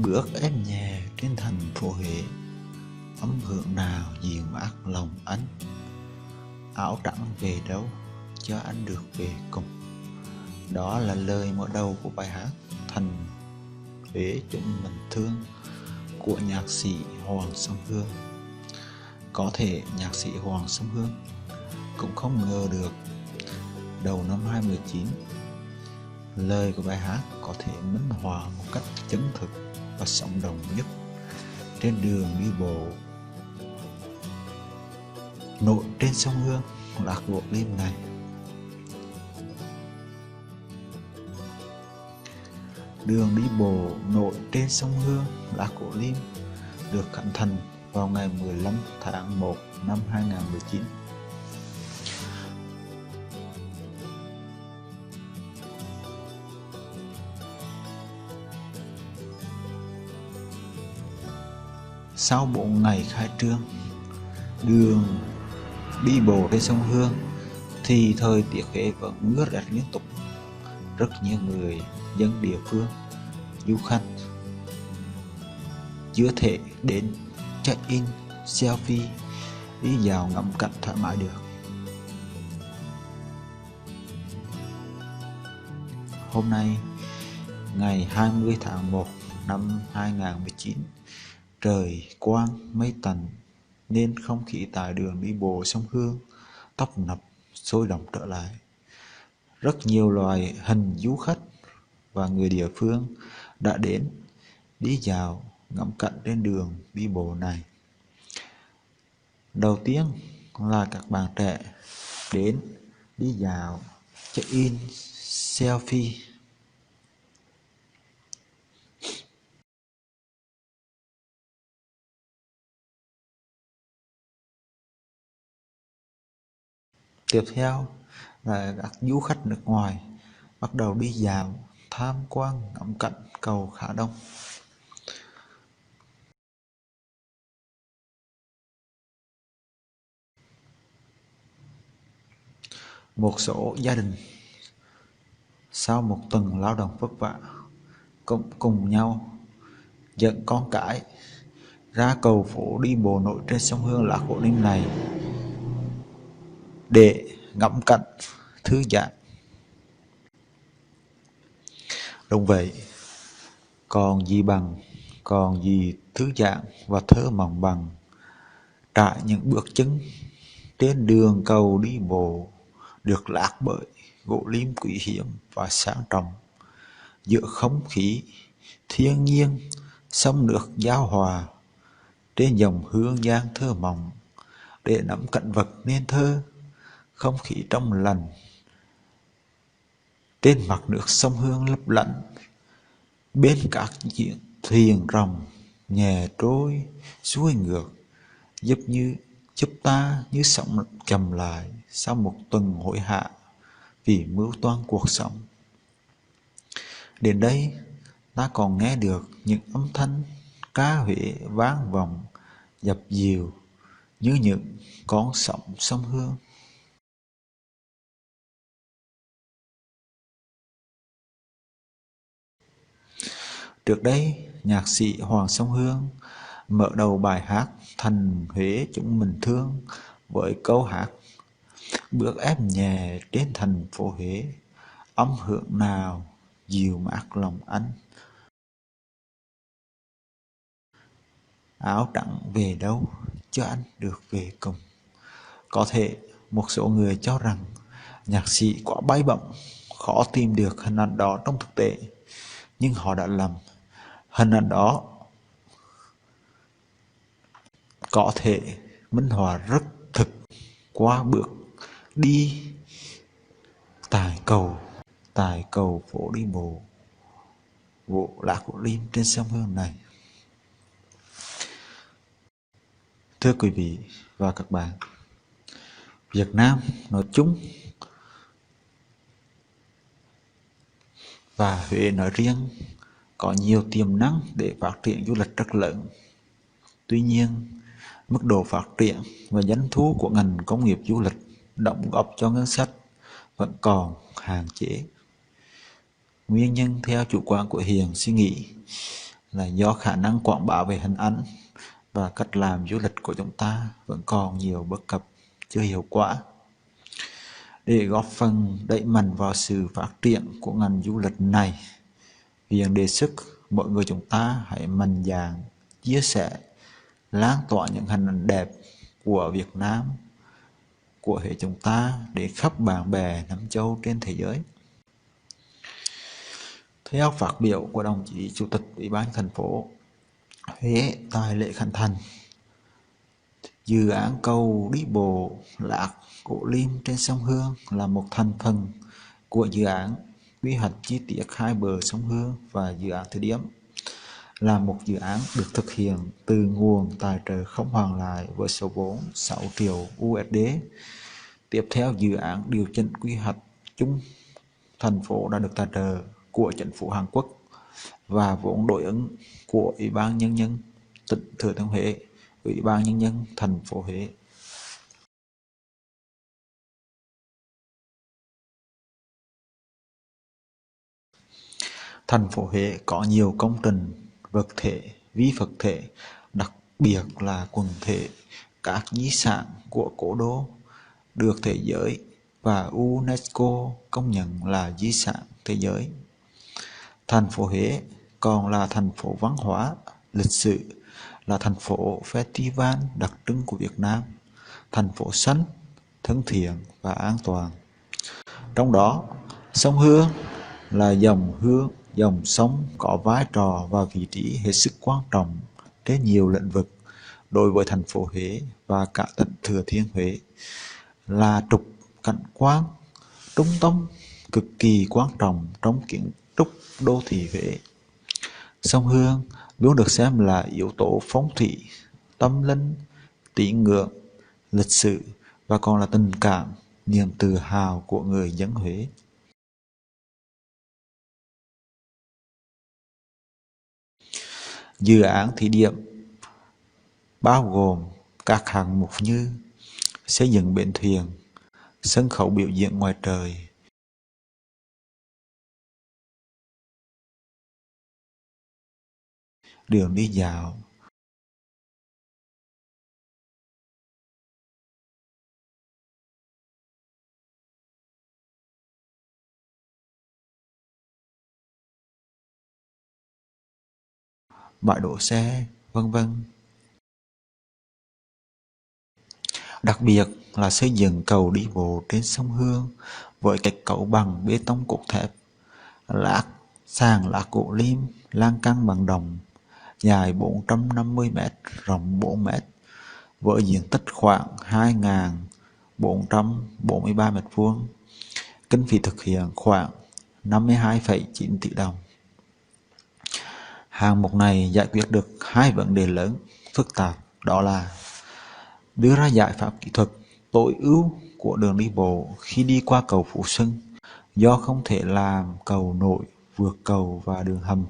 Bước em nhẹ trên thành phố Huế, âm hưởng nào dịu mát lòng anh. Áo trắng về đâu cho anh được về cùng. Đó là lời mở đầu của bài hát Thành Huế chúng mình thương của nhạc sĩ Hoàng Song Hương. Có thể nhạc sĩ Hoàng Song Hương cũng không ngờ được đầu năm 2019, lời của bài hát có thể minh họa một cách chân thực và sống động nhất trên đường đi bộ nổi trên sông Hương Lạc Gỗ Lim này. Đường đi bộ nổi trên sông Hương Lạc Gỗ Lim được khánh thành vào ngày 15 tháng 1 năm 2019. Sau 4 ngày khai trương đường đi bộ trên sông Hương thì thời tiết Huế vẫn mưa rét liên tục. Rất nhiều người dân địa phương, du khách chưa thể đến check-in, selfie, đi dạo ngắm cảnh thoải mái được. Hôm nay, ngày 20 tháng 1 năm 2019, trời quang mây tạnh nên không khí tại đường đi bộ sông Hương tấp nập sôi động trở lại. Rất nhiều loài hình du khách và người địa phương đã đến đi dạo ngắm cảnh trên đường đi bộ này. Đầu tiên là các bạn trẻ đến đi dạo, check-in, selfie. Tiếp theo là các du khách nước ngoài bắt đầu đi dạo, tham quan ngắm cảnh cầu Khả Đông. Một số gia đình sau một tuần lao động vất vả cũng cùng nhau dẫn con cái ra cầu phố đi bộ nổi trên sông Hương Lạc Gỗ Lim này để ngắm cảnh, thư giãn. Đúng vậy, còn gì thư giãn và thơ mộng bằng trải những bước chân trên đường cầu đi bộ được lát bởi gỗ lim quý hiếm và sang trọng, giữa không khí thiên nhiên sông nước giao hòa trên dòng Hương Giang thơ mộng, để nắm cảnh vật nên thơ, không khí trong lành trên mặt nước sông Hương lấp lánh, bên các chiếc thuyền rồng nhẹ trôi xuôi ngược, giúp ta như sống chậm lại sau một tuần hối hả vì mưu toan cuộc sống. Đến đây ta còn nghe được những âm thanh ca Huế vang vọng dập dìu như những con sóng sông Hương. Trước đây, nhạc sĩ Hoàng Song Hương mở đầu bài hát Thành Huế chúng mình thương với câu hát bước em nhẹ trên thành phố Huế, âm hưởng nào dịu mát lòng anh. Áo trắng về đâu cho anh được về cùng. Có thể một số người cho rằng nhạc sĩ quá bay bổng, khó tìm được hình ảnh đó trong thực tế, nhưng họ đã lầm. Hình ảnh đó có thể minh họa rất thực qua bước đi tại cầu phố đi bộ Lạc Gỗ Lim trên sông Hương này. Thưa quý vị và các bạn, Việt Nam nói chung và Huế nói riêng có nhiều tiềm năng để phát triển du lịch rất lớn. Tuy nhiên, mức độ phát triển và doanh thu của ngành công nghiệp du lịch đóng góp cho ngân sách vẫn còn hạn chế. Nguyên nhân theo chủ quan của Hiền suy nghĩ là do khả năng quảng bá về hình ảnh và cách làm du lịch của chúng ta vẫn còn nhiều bất cập, chưa hiệu quả. Để góp phần đẩy mạnh vào sự phát triển của ngành du lịch này, huyện đề xuất mọi người chúng ta hãy mạnh dạn chia sẻ, lan tỏa những hình ảnh đẹp của Việt Nam, của hệ chúng ta để khắp bạn bè nắm châu trên thế giới. Theo phát biểu của đồng chí Chủ tịch Ủy ban thành phố Huế tại lễ khánh thành, dự án cầu đi bộ Lạc Gỗ Lim trên sông Hương là một thành phần của dự án quy hoạch chi tiết hai bờ sông Hương và dự án thí điểm, là một dự án được thực hiện từ nguồn tài trợ không hoàn lại với số vốn 6 triệu USD. Tiếp theo, dự án điều chỉnh quy hoạch chung thành phố đã được tài trợ của chính phủ Hàn Quốc và vốn đối ứng của Ủy ban Nhân dân tỉnh Thừa Thiên Huế, Ủy ban Nhân dân thành phố Huế. Thành phố Huế có nhiều công trình vật thể, vi vật thể, đặc biệt là quần thể các di sản của cố đô được thế giới và UNESCO công nhận là di sản thế giới. Thành phố Huế còn là thành phố văn hóa, lịch sử, là thành phố festival đặc trưng của Việt Nam, thành phố xanh, thân thiện và an toàn. Trong đó, sông Hương là dòng sông có vai trò và vị trí hết sức quan trọng trên nhiều lĩnh vực đối với thành phố Huế và cả tỉnh Thừa Thiên Huế, là trục cảnh quan trung tâm cực kỳ quan trọng trong kiến trúc đô thị Huế. Sông Hương luôn được xem là yếu tố phong thủy, tâm linh, tín ngưỡng, lịch sử và còn là tình cảm, niềm tự hào của người dân Huế. Dự án thí điểm bao gồm các hạng mục như xây dựng bến thuyền, sân khấu biểu diễn ngoài trời, đường đi dạo, bãi đỗ xe, vân vân. Đặc biệt là xây dựng cầu đi bộ trên sông Hương với kết cấu bằng bê tông cốt thép, sàn lát gỗ lim, lan can bằng đồng, dài 450 m, rộng 4 m, với diện tích khoảng 2.443 m². Kinh phí thực hiện khoảng 52,9 tỷ đồng. Hạng mục này giải quyết được hai vấn đề lớn phức tạp, đó là đưa ra giải pháp kỹ thuật tối ưu của đường đi bộ khi đi qua cầu Phú Xuân do không thể làm cầu nổi, vượt cầu và đường hầm,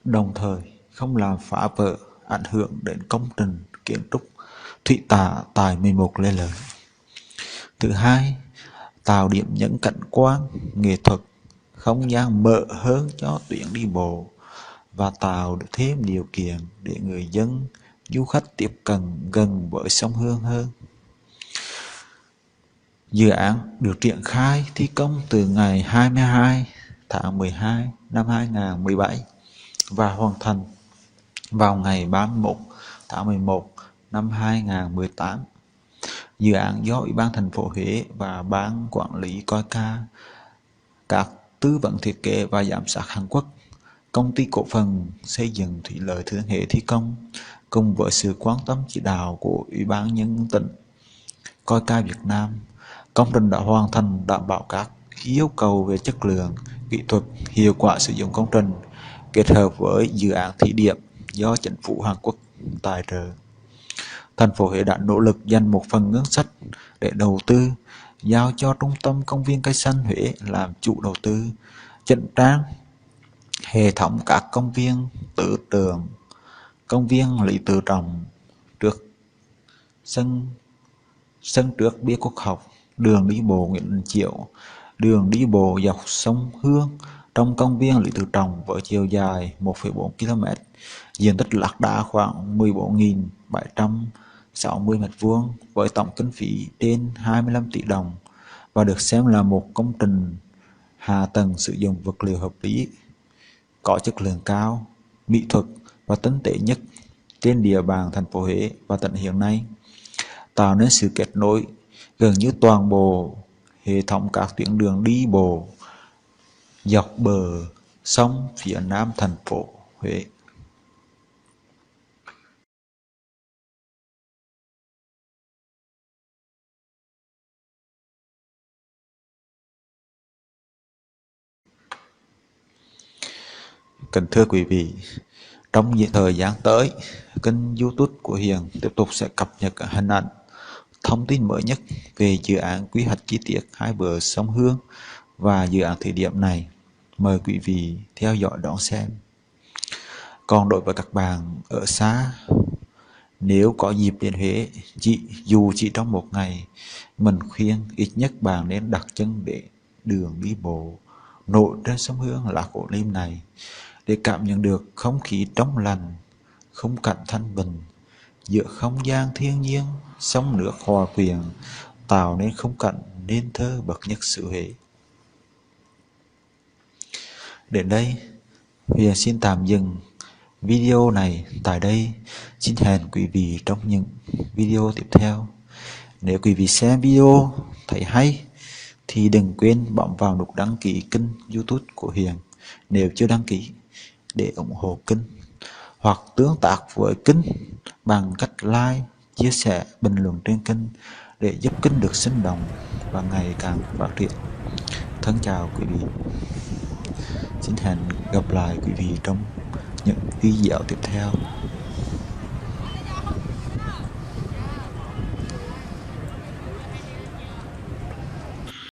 đồng thời không làm phá vỡ ảnh hưởng đến công trình kiến trúc thủy tạ tại 11 Lê Lợi. Thứ hai, tạo điểm nhấn cảnh quan, nghệ thuật, không gian mở hơn cho tuyến đi bộ và tạo được thêm điều kiện để người dân, du khách tiếp cận gần với sông Hương hơn. Dự án được triển khai thi công từ ngày 22 tháng 12 năm 2017 và hoàn thành vào ngày 31 tháng 11 năm 2018. Dự án do Ủy ban thành phố Huế và Ban Quản lý Coi ca, các tư vấn thiết kế và giám sát Hàn Quốc, Công ty cổ phần xây dựng thủy lợi Thừa Thiên Huế thi công, cùng với sự quan tâm chỉ đạo của Ủy ban nhân dân tỉnh, Coi ca Việt Nam. Công trình đã hoàn thành đảm bảo các yêu cầu về chất lượng, kỹ thuật, hiệu quả sử dụng công trình, kết hợp với dự án thí điểm do chính phủ Hàn Quốc tài trợ. Thành phố Huế đã nỗ lực dành một phần ngân sách để đầu tư, giao cho Trung tâm Công viên Cây Xanh Huế làm chủ đầu tư, chỉnh trang hệ thống các công viên Tử Tượng, công viên Lý Tự Trọng, trước sân trước bia quốc học, đường đi bộ Nguyễn Đình Chiểu, đường đi bộ dọc sông Hương, Trong công viên Lý Tự Trọng với chiều dài 1,4 km, diện tích lác đác khoảng 14.760 m2 với tổng kinh phí trên 25 tỷ đồng và được xem là một công trình hạ tầng sử dụng vật liệu hợp lý, có chất lượng cao, mỹ thuật và tinh tế nhất trên địa bàn thành phố Huế và tỉnh hiện nay, tạo nên sự kết nối gần như toàn bộ hệ thống các tuyến đường đi bộ dọc bờ sông phía nam thành phố Huế. Kính thưa quý vị, trong thời gian tới, kênh YouTube của Hiền tiếp tục sẽ cập nhật các hình ảnh, thông tin mới nhất về dự án quy hoạch chi tiết hai bờ sông Hương và dự án thí điểm này. Mời quý vị theo dõi đón xem. Còn đối với các bạn ở xa, nếu có dịp đến Huế, dù chỉ trong một ngày, mình khuyên ít nhất bạn nên đặt chân đến đường đi bộ nổi trên sông Hương Lạc Gỗ Lim này để cảm nhận được không khí trong lành, khung cảnh thanh bình giữa không gian thiên nhiên, sông nước hòa quyện, tạo nên khung cảnh nên thơ bậc nhất xứ Huế. Đến đây, Huyền xin tạm dừng video này tại đây. Xin hẹn quý vị trong những video tiếp theo. Nếu quý vị xem video thấy hay thì đừng quên bấm vào nút đăng ký kênh YouTube của Huyền nếu chưa đăng ký để ủng hộ kênh, hoặc tương tác với kênh bằng cách like, chia sẻ, bình luận trên kênh để giúp kênh được sinh động và ngày càng phát triển. Thân chào quý vị. Xin hẹn gặp lại quý vị trong những video tiếp theo.